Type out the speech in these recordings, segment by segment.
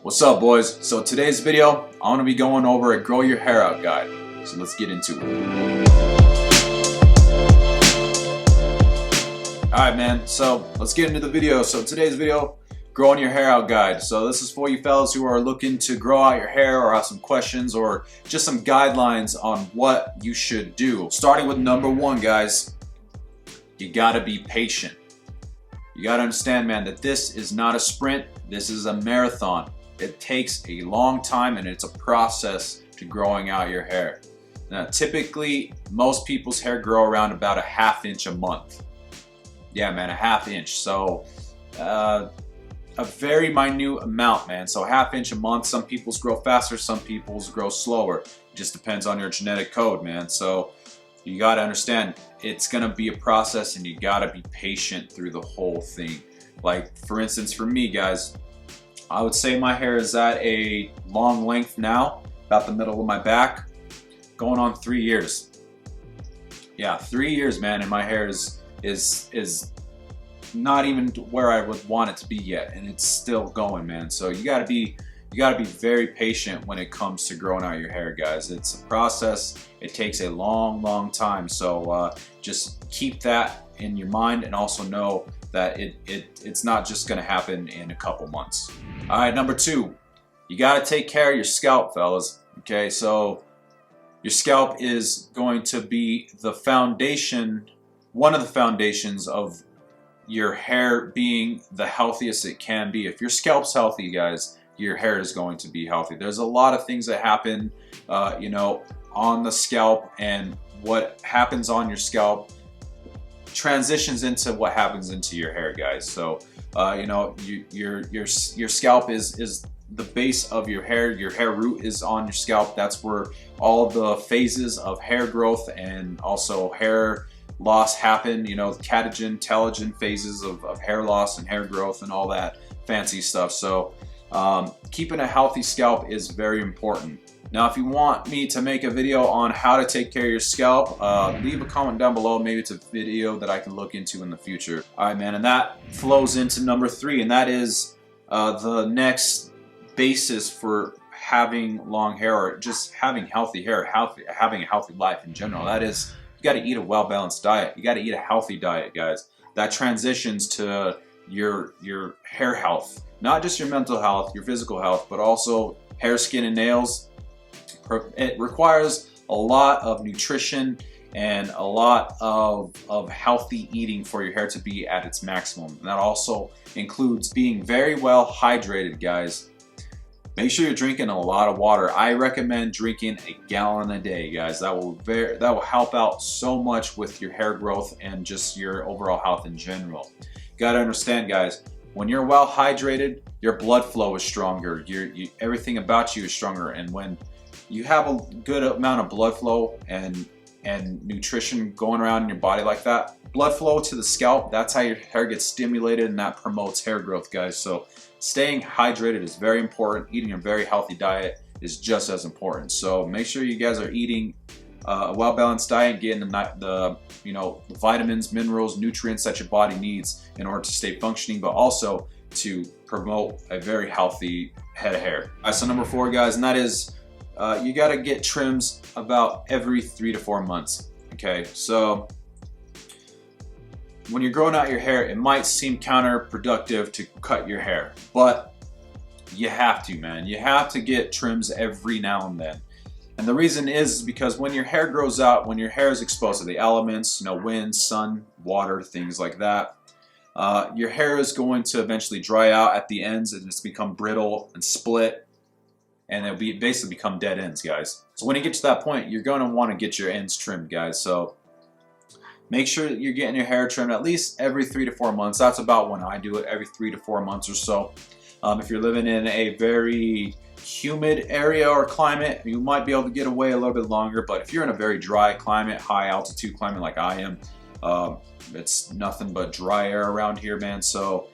What's up, boys? So today's video, I'm going to be going over a grow your hair out guide. So let's get into it. Alright man, so let's get into the video. So today's video, growing your hair out guide. So this is for you fellas who are looking to grow out your hair or have some questions or just some guidelines on what you should do. Starting with number one, guys, you gotta be patient. You gotta understand, man, that this is not a sprint, this is a marathon. It takes a long time and it's a process to growing out your hair. Now, typically, most people's hair grow around about a ½ inch a month. Yeah, man, a ½ inch. So, a very minute amount, man. So, ½ inch a month. Some people's grow faster, some people's grow slower. It just depends on your genetic code, man. So, you gotta understand, it's gonna be a process and you gotta be patient through the whole thing. Like, for instance, for me, guys, I would say my hair is at a long length now, about the middle of my back, going on 3 years. Yeah, 3 years, man, and my hair is not even where I would want it to be yet, and it's still going, man. So you gotta be very patient when it comes to growing out your hair, guys. It's a process. It takes a long time. So just keep that in your mind, and also know that it's not just gonna happen in a couple months. All right, number two, you gotta take care of your scalp, fellas. Okay, so your scalp is going to be the foundation, one of the foundations of your hair being the healthiest it can be. If your scalp's healthy, guys, your hair is going to be healthy. There's a lot of things that happen, you know, on the scalp, and what happens on your scalp transitions into what happens into your hair, guys. So you know, your scalp is the base of your hair. Your hair root is on your scalp. That's where all the phases of hair growth and also hair loss happen. You know, catagen, telogen phases of hair loss and hair growth and all that fancy stuff. So keeping a healthy scalp is very important. Now, if you want me to make a video on how to take care of your scalp, leave a comment down below. Maybe it's a video that I can look into in the future. All right, man, and that flows into number three, and that is the next basis for having long hair or just having healthy hair, having a healthy life in general. That is, you got to eat a well-balanced diet. You got to eat a healthy diet, guys. That transitions to your hair health, not just your mental health, your physical health, but also hair, skin, and nails. It requires a lot of nutrition and a lot of healthy eating for your hair to be at its maximum. And that also includes being very well hydrated, guys. Make sure you're drinking a lot of water. I recommend drinking a gallon a day, guys. That will help out so much with your hair growth and just your overall health in general. You gotta understand, guys, when you're well hydrated, your blood flow is stronger. Everything about you is stronger, and when you have a good amount of blood flow and nutrition going around in your body like that, blood flow to the scalp, that's how your hair gets stimulated, and that promotes hair growth, guys. So staying hydrated is very important. Eating a very healthy diet is just as important. So make sure you guys are eating a well-balanced diet, getting the you know, the vitamins, minerals, nutrients that your body needs in order to stay functioning, but also to promote a very healthy head of hair. All right, so number four, guys, and that is you got to get trims about every 3 to 4 months. Okay, so when you're growing out your hair, it might seem counterproductive to cut your hair, but you have to, man. You have to get trims every now and then. And the reason is because when your hair grows out, when your hair is exposed to the elements, you know, wind, sun, water, things like that, your hair is going to eventually dry out at the ends and it's become brittle and split. And it'll basically become dead ends, guys. So when you get to that point, you're going to want to get your ends trimmed, guys. So make sure that you're getting your hair trimmed at least every 3 to 4 months. That's about when I do it, every 3 to 4 months or so. If you're living in a very humid area or climate, you might be able to get away a little bit longer. But if you're in a very dry climate, high altitude climate like I am, it's nothing but dry air around here, man. So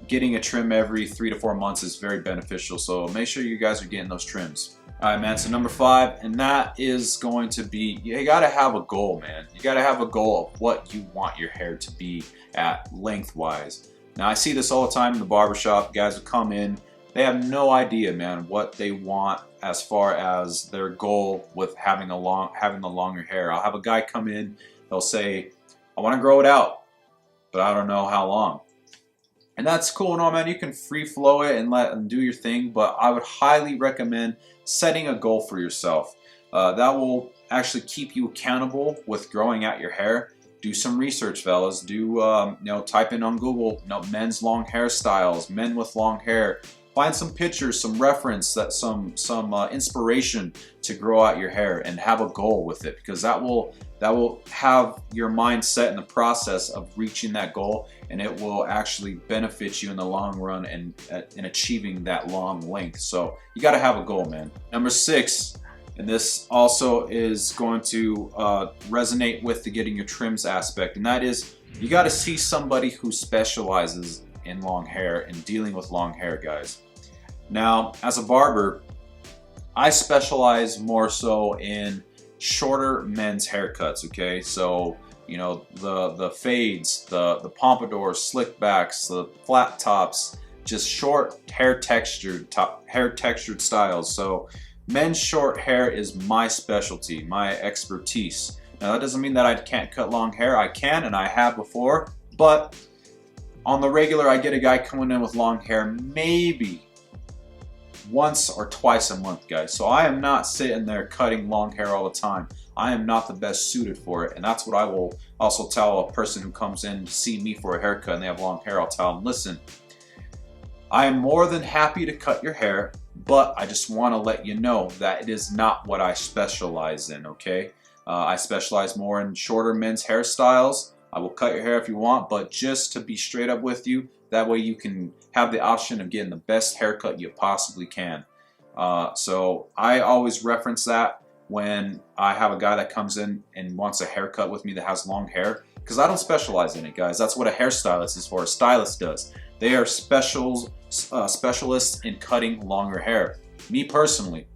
getting a trim every 3 to 4 months is very beneficial. So make sure you guys are getting those trims. All right, man, so number 5, and that is going to be, you gotta have a goal, man. You gotta have a goal of what you want your hair to be at lengthwise. Now, I see this all the time in the barbershop. Guys will come in, they have no idea, man, what they want as far as their goal with having the longer hair. I'll have a guy come in, they'll say, I want to grow it out, but I don't know how long. And that's cool and all, man. You can free flow it and let them do your thing, but I would highly recommend setting a goal for yourself. That will actually keep you accountable with growing out your hair. Do some research, fellas. Type in on Google, men's long hairstyles, men with long hair. Find some pictures, some reference, some inspiration to grow out your hair, and have a goal with it, because that will have your mind set in the process of reaching that goal, and it will actually benefit you in the long run and in achieving that long length. So you got to have a goal, man. Number 6, and this also is going to resonate with the getting your trims aspect, and that is you got to see somebody who specializes in long hair and dealing with long hair, guys. Now, as a barber, I specialize more so in shorter men's haircuts, okay? So, the fades, the pompadours, slick backs, the flat tops, just short hair textured styles. So men's short hair is my specialty, my expertise. Now, that doesn't mean that I can't cut long hair. I can, and I have before, but on the regular, I get a guy coming in with long hair maybe once or twice a month, guys. So I am not sitting there cutting long hair all the time. I am not the best suited for it, and that's what I will also tell a person who comes in to see me for a haircut and they have long hair. I'll tell them, listen, I am more than happy to cut your hair, but I just want to let you know that it is not what I specialize in, okay? I specialize more in shorter men's hairstyles. I will cut your hair if you want, but just to be straight up with you, that way you can have the option of getting the best haircut you possibly can. So I always reference that when I have a guy that comes in and wants a haircut with me that has long hair, because I don't specialize in it, guys. That's what a hairstylist is for. A stylist does. They are specialists in cutting longer hair. Me personally,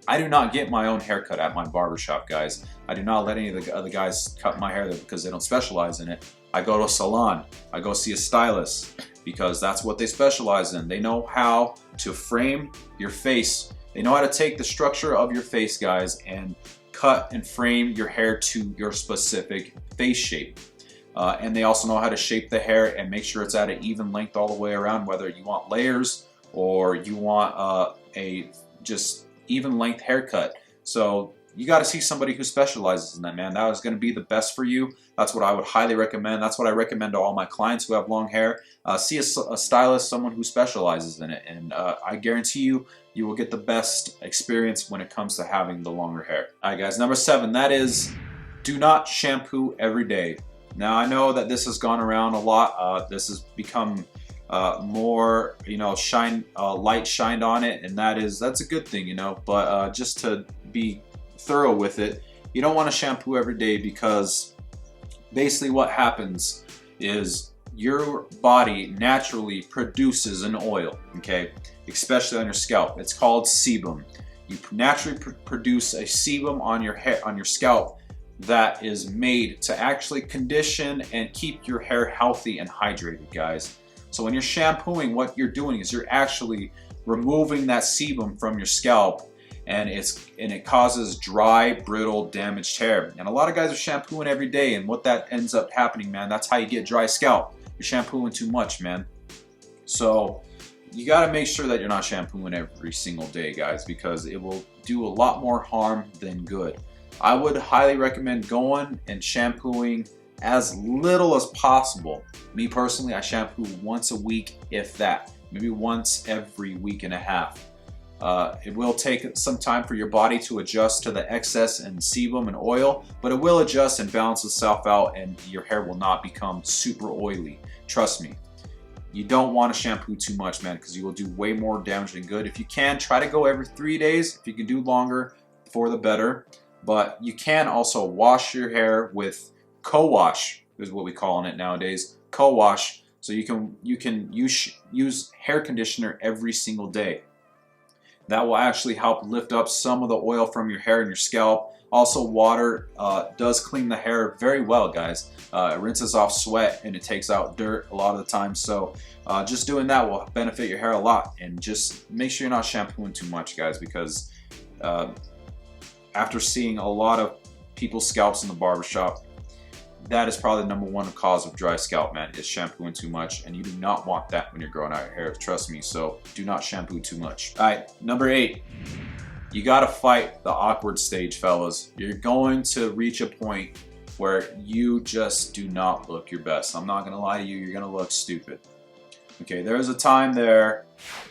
I do not get my own haircut at my barbershop, guys. I do not let any of the other guys cut my hair there because they don't specialize in it. I go to a salon. I go see a stylist because that's what they specialize in. They know how to frame your face. They know how to take the structure of your face, guys, and cut and frame your hair to your specific face shape. And they also know how to shape the hair and make sure it's at an even length all the way around, whether you want layers or you want a just even length haircut. So you got to see somebody who specializes in that, man. That is going to be the best for you. That's what I would highly recommend. That's what I recommend to all my clients who have long hair. See a stylist, someone who specializes in it, and I guarantee you, you will get the best experience when it comes to having the longer hair. All right, guys, number 7, that is do not shampoo every day. Now, I know that this has gone around a lot. This has become more, light shined on it, and that's a good thing, but just to be thorough with it, you don't want to shampoo every day, because basically what happens is your body naturally produces an oil, okay, especially on your scalp. It's called sebum. You naturally produce a sebum on your hair, on your scalp, that is made to actually condition and keep your hair healthy and hydrated, guys. So when you're shampooing, what you're doing is you're actually removing that sebum from your scalp, and it causes dry, brittle, damaged hair. And a lot of guys are shampooing every day, and what that ends up happening, man, that's how you get dry scalp. You're shampooing too much, man. So you got to make sure that you're not shampooing every single day, guys, because it will do a lot more harm than good. I would highly recommend going and shampooing as little as possible. Me personally, I shampoo once a week, if that. Maybe once every week and a half. It will take some time for your body to adjust to the excess in sebum and oil, but it will adjust and balance itself out, and your hair will not become super oily. Trust me. You don't want to shampoo too much, man, because you will do way more damage than good. If you can, try to go every 3 days. If you can do longer, for the better. But you can also wash your hair with co-wash, is what we call it nowadays. Co-wash. So you can use hair conditioner every single day. That will actually help lift up some of the oil from your hair and your scalp. Also, water does clean the hair very well, guys. It rinses off sweat and it takes out dirt a lot of the time. So just doing that will benefit your hair a lot. And just make sure you're not shampooing too much, guys, because after seeing a lot of people's scalps in the barbershop, that is probably the #1 cause of dry scalp, man, is shampooing too much. And you do not want that when you're growing out your hair, trust me. So do not shampoo too much. All right, number 8. You gotta fight the awkward stage, fellas. You're going to reach a point where you just do not look your best. I'm not gonna lie to you, you're gonna look stupid. Okay, there was a time there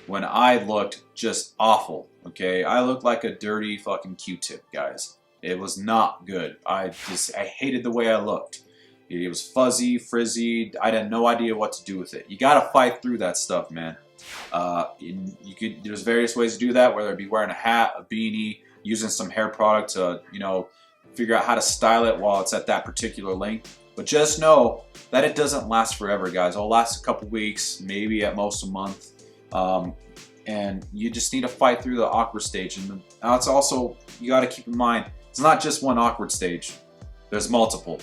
when I looked just awful, okay? I looked like a dirty fucking Q-tip, guys. It was not good. I hated the way I looked. It was fuzzy, frizzy. I had no idea what to do with it. You gotta fight through that stuff, man. There's various ways to do that, whether it be wearing a hat, a beanie, using some hair product to, figure out how to style it while it's at that particular length. But just know that it doesn't last forever, guys. It'll last a couple weeks, maybe at most a month. And you just need to fight through the awkward stage. And it's also, you got to keep in mind, it's not just one awkward stage. There's multiple.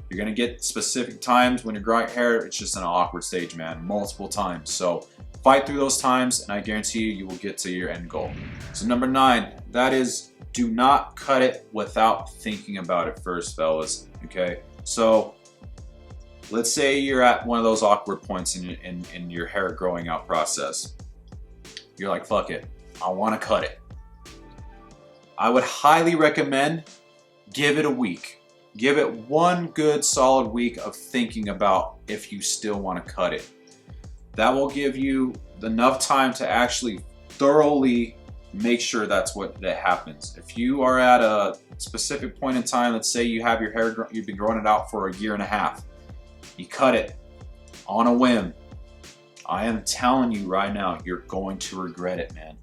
You're going to get specific times when you're growing hair, it's just an awkward stage, man, multiple times. So fight through those times and I guarantee you will get to your end goal. So number 9, that is, do not cut it without thinking about it first, fellas, okay? So let's say you're at one of those awkward points in your hair growing out process. You're like, fuck it, I want to cut it. I would highly recommend give it a week. Give it one good solid week of thinking about if you still want to cut it. That will give you enough time to actually thoroughly make sure that happens. If you are at a specific point in time, let's say you have your hair, you've been growing it out for 1.5 years, you cut it on a whim. I am telling you right now, you're going to regret it, man.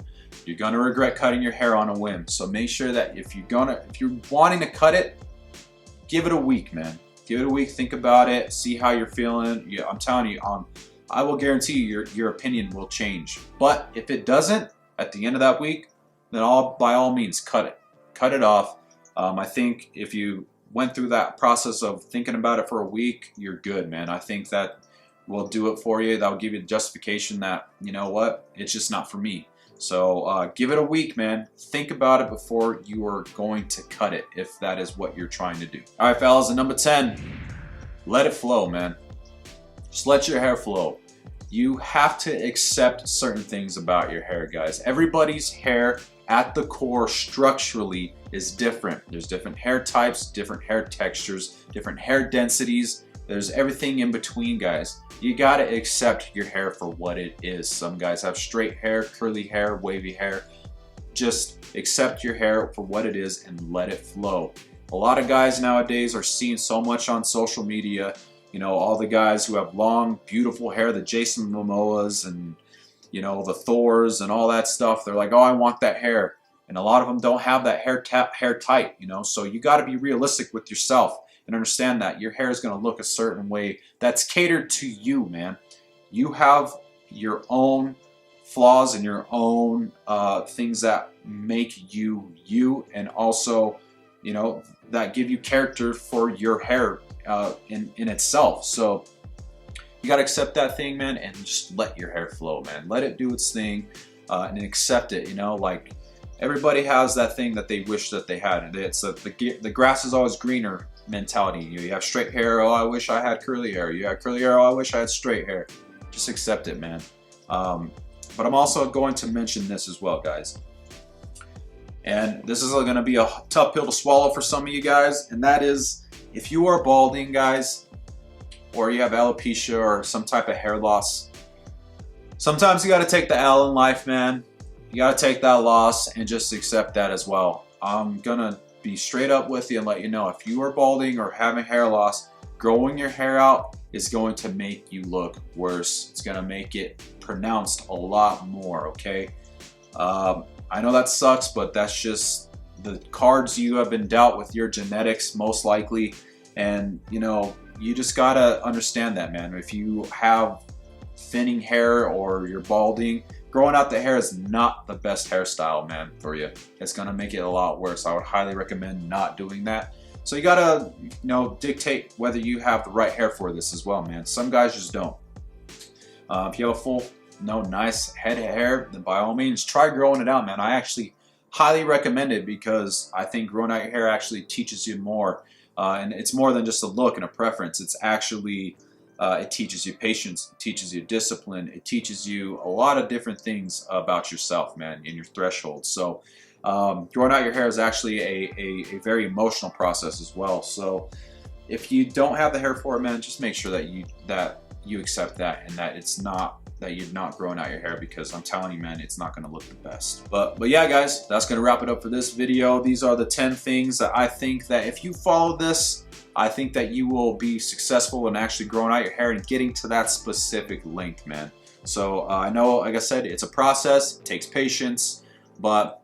You're gonna regret cutting your hair on a whim. So make sure that if you're wanting to cut it, give it a week, man. Give it a week, think about it, see how you're feeling. Yeah, I'm telling you, I will guarantee you your opinion will change. But if it doesn't, at the end of that week, then by all means, cut it. Cut it off. I think if you went through that process of thinking about it for a week, you're good, man. I think that will do it for you. That'll give you the justification that, you know what, it's just not for me. So give it a week, man. Think about it before you are going to cut it, if that is what you're trying to do. All right, fellas, and number 10, let it flow, man. Just let your hair flow. You have to accept certain things about your hair, guys. Everybody's hair at the core structurally is different. There's different hair types, different hair textures, different hair densities. There's everything in between, guys. You gotta accept your hair for what it is. Some guys have straight hair, curly hair, wavy hair. Just accept your hair for what it is and let it flow. A lot of guys nowadays are seeing so much on social media. You know, all the guys who have long, beautiful hair, the Jason Momoas and, you know, the Thors and all that stuff. They're like, oh, I want that hair. And a lot of them don't have that hair tight, you know. So you got to be realistic with yourself and understand that your hair is going to look a certain way that's catered to you, man. You have your own flaws and your own things that make you you, and also, you know, that give you character for your hair in itself. So you got to accept that thing, man, and just let your hair flow, man. Let it do its thing and accept it, you know. Like, everybody has that thing that they wish that they had. And it's the grass is always greener mentality. You have straight hair, oh, I wish I had curly hair. You have curly hair, oh, I wish I had straight hair. Just accept it, man. But I'm also going to mention this as well, guys. And this is going to be a tough pill to swallow for some of you guys, and that is, if you are balding, guys, or you have alopecia or some type of hair loss, sometimes you got to take the L in life, man. You got to take that loss and just accept that as well. I'm going to be straight up with you and let you know, if you are balding or having hair loss, growing your hair out is going to make you look worse. It's going to make it pronounced a lot more, okay? I know that sucks, but that's just the cards you have been dealt with your genetics, most likely. And, you know, you just gotta understand that, man. If you have thinning hair or you're balding, growing out the hair is not the best hairstyle, man, for you. It's gonna make it a lot worse. I would highly recommend not doing that. So you gotta, you know, dictate whether you have the right hair for this as well, man. Some guys just don't. If you have a full, nice head of hair, then by all means try growing it out, man. I actually highly recommend it because I think growing out your hair actually teaches you more, and it's more than just a look and a preference. It's actually it teaches you patience, it teaches you discipline, it teaches you a lot of different things about yourself, man, and your thresholds. So growing out your hair is actually a very emotional process as well. So if you don't have the hair for it, man, just make sure that you accept that, and that it's not that you're not growing out your hair, because I'm telling you, man, it's not going to look the best. But yeah, guys, that's going to wrap it up for this video. These are the 10 things that I think that if you follow this, I think that you will be successful in actually growing out your hair and getting to that specific length, man. So I know, like I said, it's a process, it takes patience, but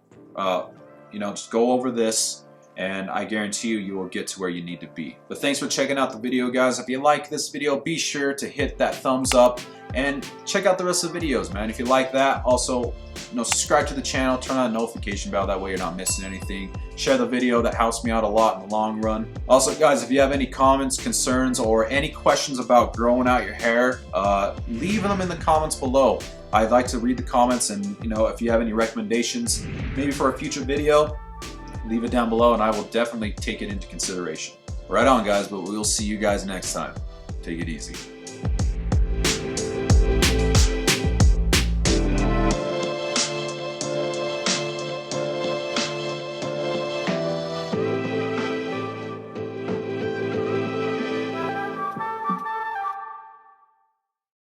you know, just go over this and I guarantee you will get to where you need to be. But thanks for checking out the video, guys. If you like this video, be sure to hit that thumbs up and check out the rest of the videos, man. If you like that, also, subscribe to the channel, turn on the notification bell, that way you're not missing anything. Share the video, that helps me out a lot in the long run. Also, guys, if you have any comments, concerns, or any questions about growing out your hair, leave them in the comments below. I'd like to read the comments, and if you have any recommendations, maybe for a future video, leave it down below and I will definitely take it into consideration. Right on, guys, but we'll see you guys next time. Take it easy.